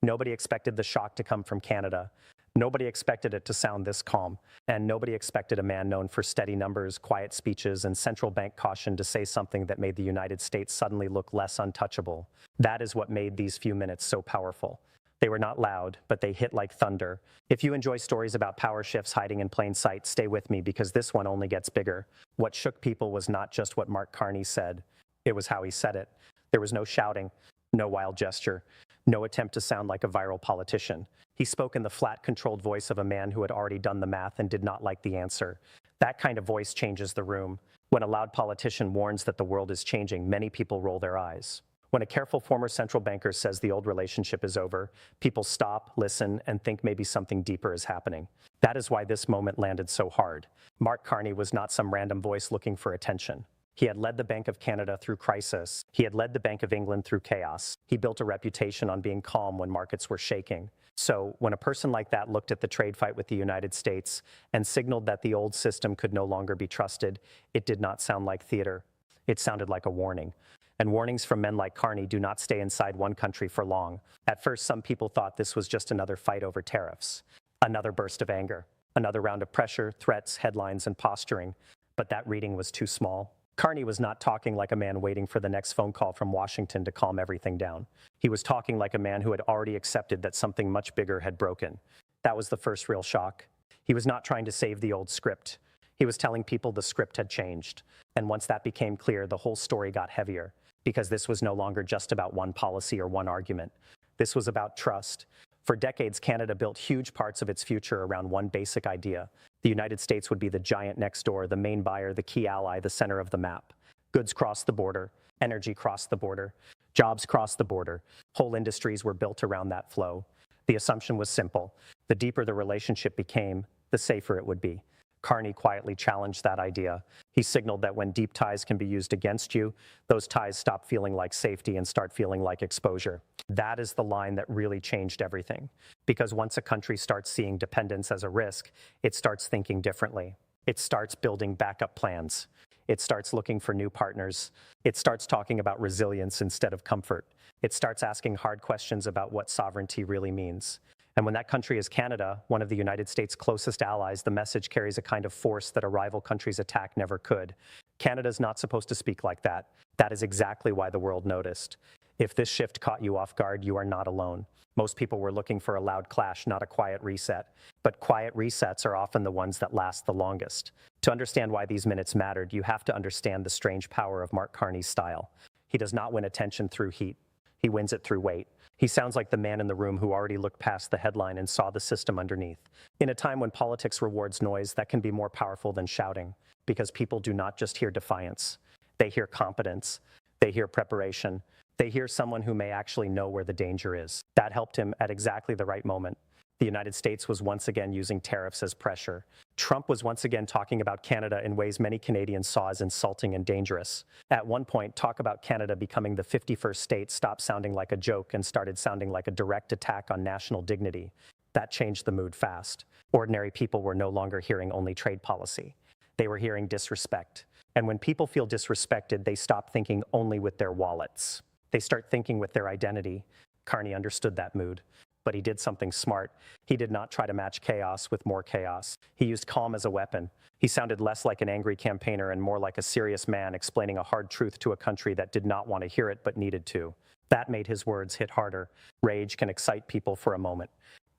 Nobody expected the shock to come from Canada. Nobody expected it to sound this calm, and nobody expected a man known for steady numbers, quiet speeches, and central bank caution to say something that made the United States suddenly look less untouchable. That is what made these few minutes so powerful. They were not loud, but they hit like thunder. If you enjoy stories about power shifts hiding in plain sight, stay with me because this one only gets bigger. What shook people was not just what Mark Carney said, it was how he said it. There was no shouting, no wild gesture, no attempt to sound like a viral politician. He spoke in the flat, controlled voice of a man who had already done the math and did not like the answer. That kind of voice changes the room. When a loud politician warns that the world is changing, many people roll their eyes. When a careful former central banker says the old relationship is over, people stop, listen, and think maybe something deeper is happening. That is why this moment landed so hard. Mark Carney was not some random voice looking for attention. He had led the Bank of Canada through crisis. He had led the Bank of England through chaos. He built a reputation on being calm when markets were shaking. So, when a person like that looked at the trade fight with the United States and signaled that the old system could no longer be trusted, it did not sound like theater. It sounded like a warning. And warnings from men like Carney do not stay inside one country for long. At first, some people thought this was just another fight over tariffs, another burst of anger, another round of pressure, threats, headlines, and posturing. But that reading was too small. Carney was not talking like a man waiting for the next phone call from Washington to calm everything down. He was talking like a man who had already accepted that something much bigger had broken. That was the first real shock. He was not trying to save the old script. He was telling people the script had changed. And once that became clear, the whole story got heavier. Because this was no longer just about one policy or one argument. This was about trust. For decades, Canada built huge parts of its future around one basic idea. The United States would be the giant next door, the main buyer, the key ally, the center of the map. Goods crossed the border, energy crossed the border, jobs crossed the border. Whole industries were built around that flow. The assumption was simple. The deeper the relationship became, the safer it would be. Carney quietly challenged that idea. He signaled that when deep ties can be used against you, those ties stop feeling like safety and start feeling like exposure. That is the line that really changed everything. Because once a country starts seeing dependence as a risk, it starts thinking differently. It starts building backup plans. It starts looking for new partners. It starts talking about resilience instead of comfort. It starts asking hard questions about what sovereignty really means. And when that country is Canada, one of the United States' closest allies, the message carries a kind of force that a rival country's attack never could. Canada's not supposed to speak like that. That is exactly why the world noticed. If this shift caught you off guard, you are not alone. Most people were looking for a loud clash, not a quiet reset. But quiet resets are often the ones that last the longest. To understand why these minutes mattered, you have to understand the strange power of Mark Carney's style. He does not win attention through heat. He wins it through weight. He sounds like the man in the room who already looked past the headline and saw the system underneath. In a time when politics rewards noise, that can be more powerful than shouting, because people do not just hear defiance. They hear competence. They hear preparation. They hear someone who may actually know where the danger is. That helped him at exactly the right moment. The United States was once again using tariffs as pressure. Trump was once again talking about Canada in ways many Canadians saw as insulting and dangerous. At one point, talk about Canada becoming the 51st state stopped sounding like a joke and started sounding like a direct attack on national dignity. That changed the mood fast. Ordinary people were no longer hearing only trade policy. They were hearing disrespect. And when people feel disrespected, they stop thinking only with their wallets. They start thinking with their identity. Carney understood that mood. But he did something smart. He did not try to match chaos with more chaos. He used calm as a weapon. He sounded less like an angry campaigner and more like a serious man explaining a hard truth to a country that did not want to hear it but needed to. That made his words hit harder. Rage can excite people for a moment.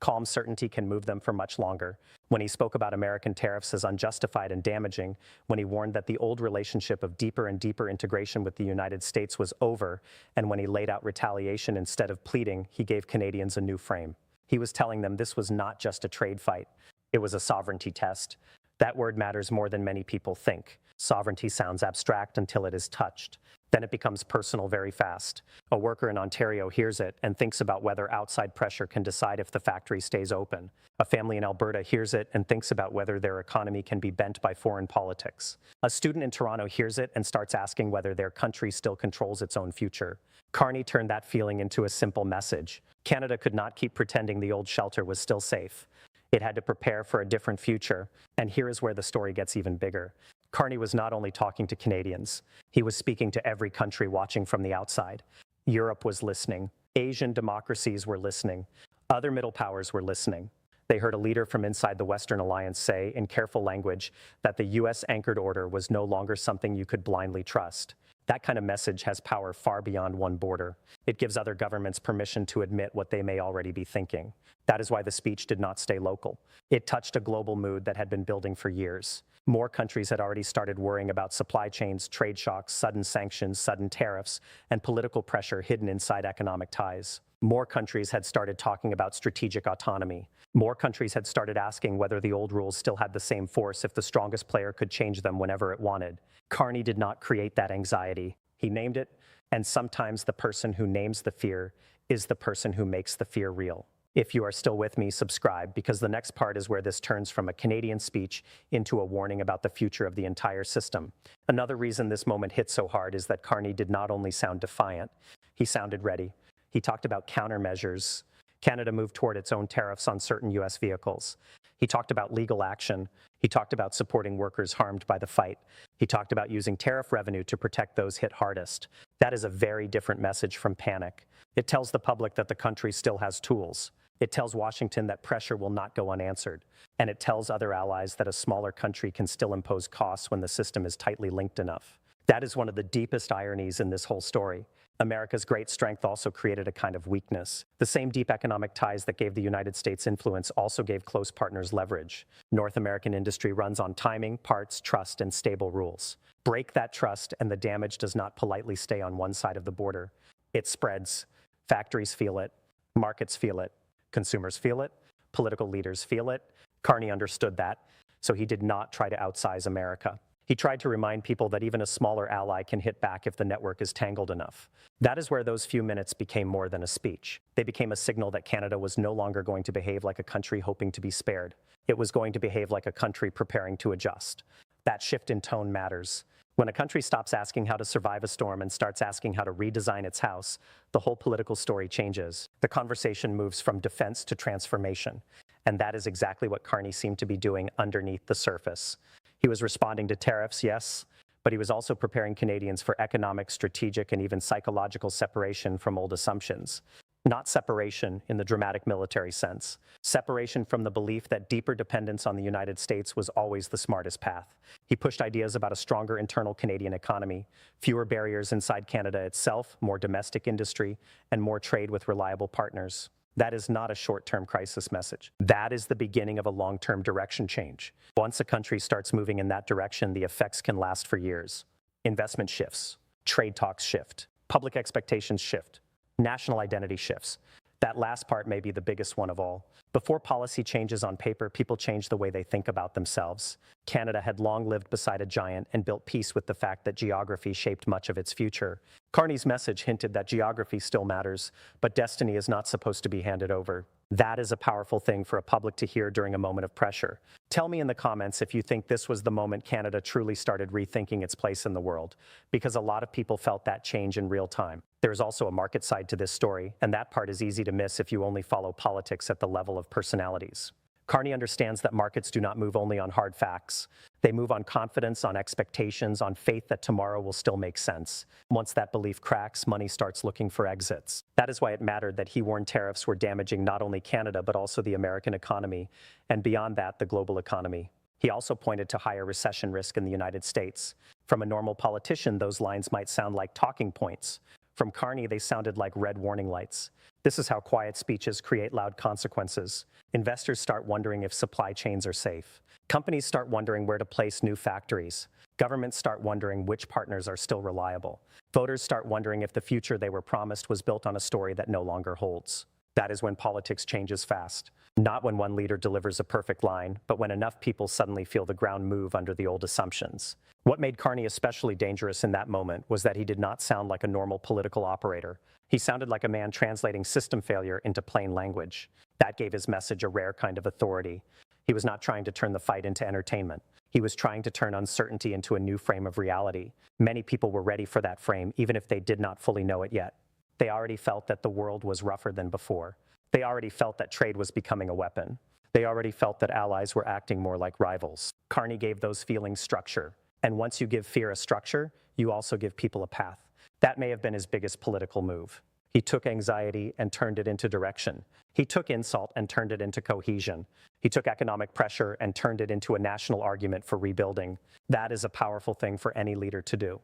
Calm certainty can move them for much longer. When he spoke about American tariffs as unjustified and damaging, when he warned that the old relationship of deeper and deeper integration with the United States was over, and when he laid out retaliation instead of pleading, he gave Canadians a new frame. He was telling them this was not just a trade fight. It was a sovereignty test. That word matters more than many people think. Sovereignty sounds abstract until it is touched. Then it becomes personal very fast. A worker in Ontario hears it and thinks about whether outside pressure can decide if the factory stays open. A family in Alberta hears it and thinks about whether their economy can be bent by foreign politics. A student in Toronto hears it and starts asking whether their country still controls its own future. Carney turned that feeling into a simple message. Canada could not keep pretending the old shelter was still safe. It had to prepare for a different future. And here is where the story gets even bigger. Carney was not only talking to Canadians. He was speaking to every country watching from the outside. Europe was listening. Asian democracies were listening. Other middle powers were listening. They heard a leader from inside the Western alliance say, in careful language, that the US-anchored order was no longer something you could blindly trust. That kind of message has power far beyond one border. It gives other governments permission to admit what they may already be thinking. That is why the speech did not stay local. It touched a global mood that had been building for years. More countries had already started worrying about supply chains, trade shocks, sudden sanctions, sudden tariffs, and political pressure hidden inside economic ties. More countries had started talking about strategic autonomy. More countries had started asking whether the old rules still had the same force if the strongest player could change them whenever it wanted. Carney did not create that anxiety. He named it, and sometimes the person who names the fear is the person who makes the fear real. If you are still with me, subscribe, because the next part is where this turns from a Canadian speech into a warning about the future of the entire system. Another reason this moment hit so hard is that Carney did not only sound defiant, he sounded ready. He talked about countermeasures. Canada moved toward its own tariffs on certain US vehicles. He talked about legal action. He talked about supporting workers harmed by the fight. He talked about using tariff revenue to protect those hit hardest. That is a very different message from panic. It tells the public that the country still has tools. It tells Washington that pressure will not go unanswered. And it tells other allies that a smaller country can still impose costs when the system is tightly linked enough. That is one of the deepest ironies in this whole story. America's great strength also created a kind of weakness. The same deep economic ties that gave the United States influence also gave close partners leverage. North American industry runs on timing, parts, trust, and stable rules. Break that trust, and the damage does not politely stay on one side of the border. It spreads. Factories feel it. Markets feel it. Consumers feel it. Political leaders feel it. Carney understood that, so he did not try to outsize America. He tried to remind people that even a smaller ally can hit back if the network is tangled enough. That is where those few minutes became more than a speech. They became a signal that Canada was no longer going to behave like a country hoping to be spared. It was going to behave like a country preparing to adjust. That shift in tone matters. When a country stops asking how to survive a storm and starts asking how to redesign its house, the whole political story changes. The conversation moves from defense to transformation. And that is exactly what Carney seemed to be doing underneath the surface. He was responding to tariffs, yes, but he was also preparing Canadians for economic, strategic, and even psychological separation from old assumptions. Not separation in the dramatic military sense. Separation from the belief that deeper dependence on the United States was always the smartest path. He pushed ideas about a stronger internal Canadian economy, fewer barriers inside Canada itself, more domestic industry, and more trade with reliable partners. That is not a short-term crisis message. That is the beginning of a long-term direction change. Once a country starts moving in that direction, the effects can last for years. Investment shifts, trade talks shift, public expectations shift, national identity shifts. That last part may be the biggest one of all. Before policy changes on paper, people change the way they think about themselves. Canada had long lived beside a giant and built peace with the fact that geography shaped much of its future. Carney's message hinted that geography still matters, but destiny is not supposed to be handed over. That is a powerful thing for a public to hear during a moment of pressure. Tell me in the comments if you think this was the moment Canada truly started rethinking its place in the world, because a lot of people felt that change in real time. There is also a market side to this story, and that part is easy to miss if you only follow politics at the level of personalities. Carney understands that markets do not move only on hard facts. They move on confidence, on expectations, on faith that tomorrow will still make sense. Once that belief cracks, money starts looking for exits. That is why it mattered that he warned tariffs were damaging not only Canada, but also the American economy, and beyond that, the global economy. He also pointed to higher recession risk in the United States. From a normal politician, those lines might sound like talking points. From Carney, they sounded like red warning lights. This is how quiet speeches create loud consequences. Investors start wondering if supply chains are safe. Companies start wondering where to place new factories. Governments start wondering which partners are still reliable. Voters start wondering if the future they were promised was built on a story that no longer holds. That is when politics changes fast. Not when one leader delivers a perfect line, but when enough people suddenly feel the ground move under the old assumptions. What made Carney especially dangerous in that moment was that he did not sound like a normal political operator. He sounded like a man translating system failure into plain language. That gave his message a rare kind of authority. He was not trying to turn the fight into entertainment. He was trying to turn uncertainty into a new frame of reality. Many people were ready for that frame, even if they did not fully know it yet. They already felt that the world was rougher than before. They already felt that trade was becoming a weapon. They already felt that allies were acting more like rivals. Carney gave those feelings structure. And once you give fear a structure, you also give people a path. That may have been his biggest political move. He took anxiety and turned it into direction. He took insult and turned it into cohesion. He took economic pressure and turned it into a national argument for rebuilding. That is a powerful thing for any leader to do.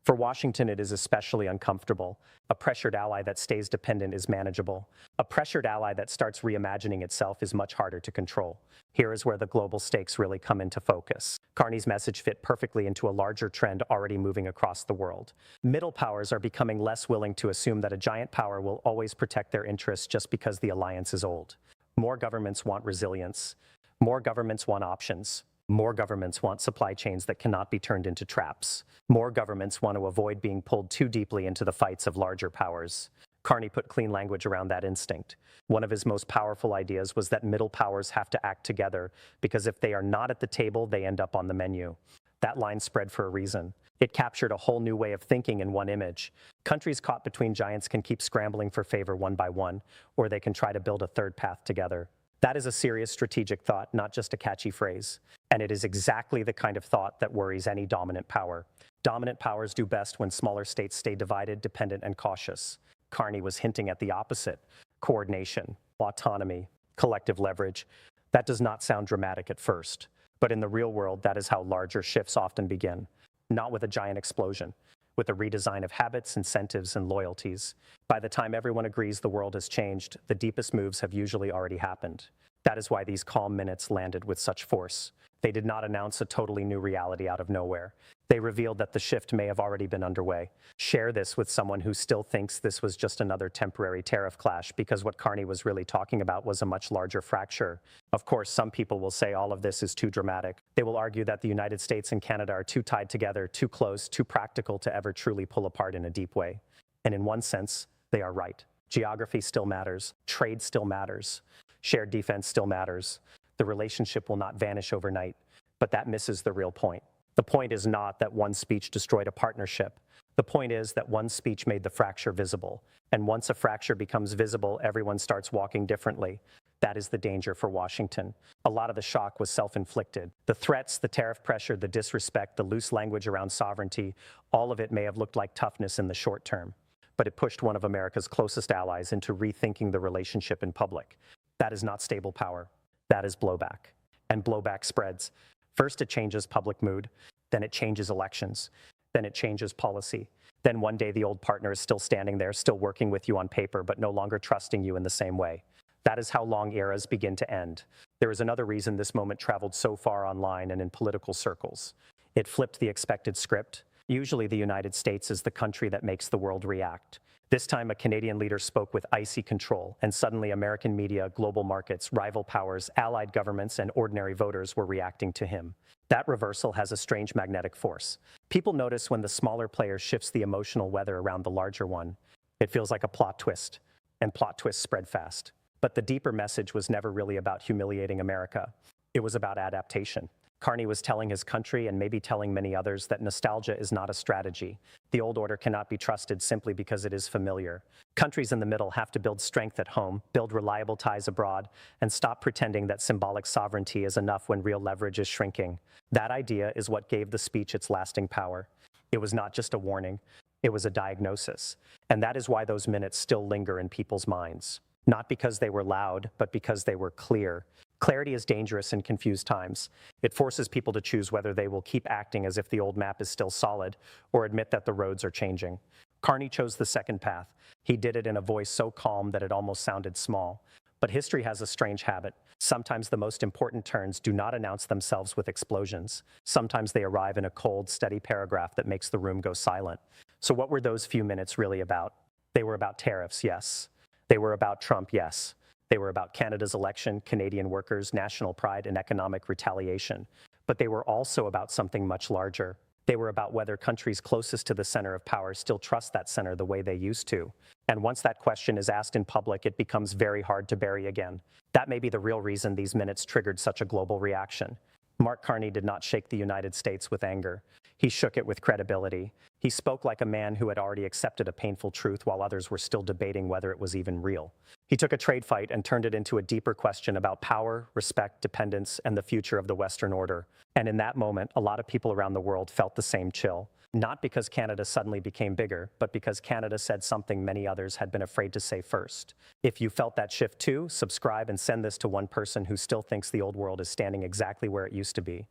For Washington, it is especially uncomfortable. A pressured ally that stays dependent is manageable. A pressured ally that starts reimagining itself is much harder to control. Here is where the global stakes really come into focus. Carney's message fit perfectly into a larger trend already moving across the world. Middle powers are becoming less willing to assume that a giant power will always protect their interests just because the alliance is old. More governments want resilience. More governments want options. More governments want supply chains that cannot be turned into traps. More governments want to avoid being pulled too deeply into the fights of larger powers. Carney put clean language around that instinct. One of his most powerful ideas was that middle powers have to act together because if they are not at the table, they end up on the menu. That line spread for a reason. It captured a whole new way of thinking in one image. Countries caught between giants can keep scrambling for favor one by one, or they can try to build a third path together. That is a serious strategic thought, not just a catchy phrase. And it is exactly the kind of thought that worries any dominant power. Dominant powers do best when smaller states stay divided, dependent, and cautious. Carney was hinting at the opposite: coordination, autonomy, collective leverage. That does not sound dramatic at first, but in the real world, that is how larger shifts often begin. Not with a giant explosion, with a redesign of habits, incentives, and loyalties. By the time everyone agrees the world has changed, the deepest moves have usually already happened. That is why these calm minutes landed with such force. They did not announce a totally new reality out of nowhere. They revealed that the shift may have already been underway. Share this with someone who still thinks this was just another temporary tariff clash, because what Carney was really talking about was a much larger fracture. Of course, some people will say all of this is too dramatic. They will argue that the United States and Canada are too tied together, too close, too practical to ever truly pull apart in a deep way. And in one sense, they are right. Geography still matters. Trade still matters. Shared defense still matters. The relationship will not vanish overnight, but that misses the real point. The point is not that one speech destroyed a partnership. The point is that one speech made the fracture visible. And once a fracture becomes visible, everyone starts walking differently. That is the danger for Washington. A lot of the shock was self-inflicted. The threats, the tariff pressure, the disrespect, the loose language around sovereignty, all of it may have looked like toughness in the short term. But it pushed one of America's closest allies into rethinking the relationship in public. That is not stable power. That is blowback. And blowback spreads. First, it changes public mood. Then it changes elections. Then it changes policy. Then one day the old partner is still standing there, still working with you on paper, but no longer trusting you in the same way. That is how long eras begin to end. There is another reason this moment traveled so far online and in political circles. It flipped the expected script. Usually the United States is the country that makes the world react. This time, a Canadian leader spoke with icy control, and suddenly American media, global markets, rival powers, allied governments, and ordinary voters were reacting to him. That reversal has a strange magnetic force. People notice when the smaller player shifts the emotional weather around the larger one. It feels like a plot twist, and plot twists spread fast. But the deeper message was never really about humiliating America. It was about adaptation. Carney was telling his country, and maybe telling many others, that nostalgia is not a strategy. The old order cannot be trusted simply because it is familiar. Countries in the middle have to build strength at home, build reliable ties abroad, and stop pretending that symbolic sovereignty is enough when real leverage is shrinking. That idea is what gave the speech its lasting power. It was not just a warning, it was a diagnosis. And that is why those minutes still linger in people's minds. Not because they were loud, but because they were clear. Clarity is dangerous in confused times. It forces people to choose whether they will keep acting as if the old map is still solid, or admit that the roads are changing. Carney chose the second path. He did it in a voice so calm that it almost sounded small. But history has a strange habit. Sometimes the most important turns do not announce themselves with explosions. Sometimes they arrive in a cold, steady paragraph that makes the room go silent. So what were those few minutes really about? They were about tariffs, yes. They were about Trump, yes. They were about Canada's election, Canadian workers, national pride, and economic retaliation. But they were also about something much larger. They were about whether countries closest to the center of power still trust that center the way they used to. And once that question is asked in public, it becomes very hard to bury again. That may be the real reason these minutes triggered such a global reaction. Mark Carney did not shake the United States with anger. He shook it with credibility. He spoke like a man who had already accepted a painful truth while others were still debating whether it was even real. He took a trade fight and turned it into a deeper question about power, respect, dependence, and the future of the Western order. And in that moment, a lot of people around the world felt the same chill. Not because Canada suddenly became bigger, but because Canada said something many others had been afraid to say first. If you felt that shift too, subscribe and send this to one person who still thinks the old world is standing exactly where it used to be.